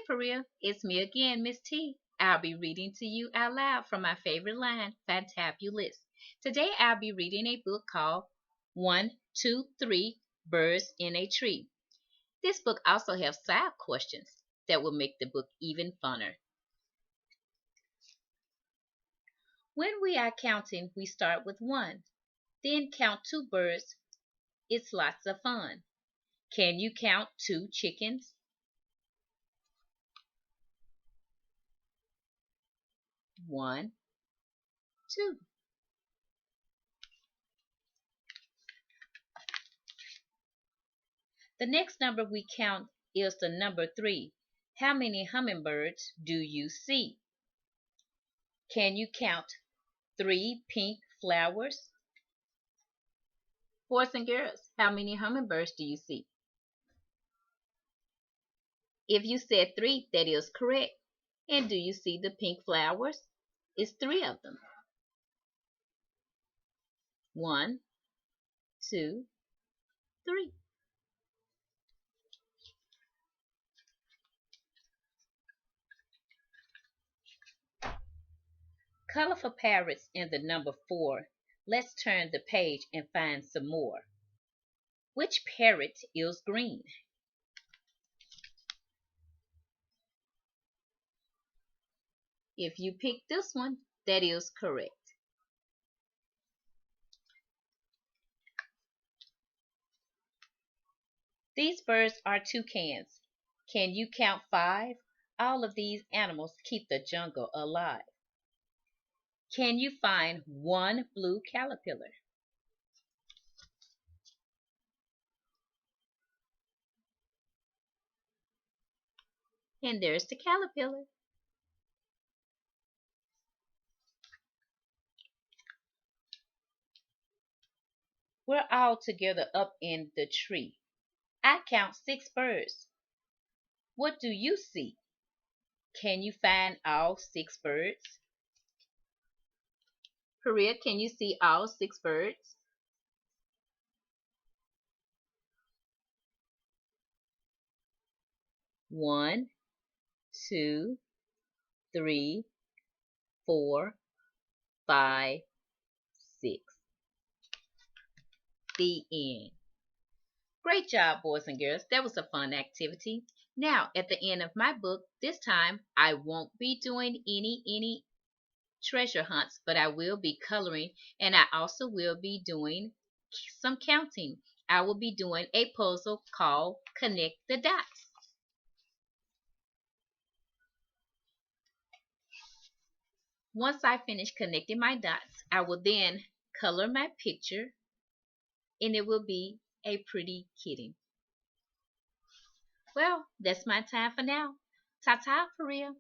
Paria, it's me again, Miss T. I'll be reading to you out loud from my favorite line, Fantabulous. Today I'll be reading a book called 1, 2, 3 Birds in a Tree. This book also has side questions that will make the book even funner. When we are counting, we start with 1, then count 2 birds. It's lots of fun. Can you count 2 chickens? 1, 2. The next number we count is the number 3. How many hummingbirds do you see? Can you count 3 pink flowers? Boys and girls, how many hummingbirds do you see? If you said 3, that is correct. And do you see the pink flowers? It's 3 of them. 1, 2, 3. Colorful parrots in the number 4. Let's turn the page and find some more. Which parrot is green? If you pick this one, that is correct. These birds are toucans. Can you count 5? All of these animals keep the jungle alive. Can you find 1 blue caterpillar? And there's the caterpillar. We're all together up in the tree. I count 6 birds. What do you see? Can you find all 6 birds? Paria, can you see all 6 birds? One, 2, 3, 4, 5, 6. The end. Great job, boys and girls. That was a fun activity. Now, at the end of my book, this time I won't be doing any treasure hunts, but I will be coloring, and I also will be doing some counting. I will be doing a puzzle called Connect the Dots. Once I finish connecting my dots, I will then color my picture, and it will be a pretty kitty. Well, that's my time for now. Ta-ta, for real.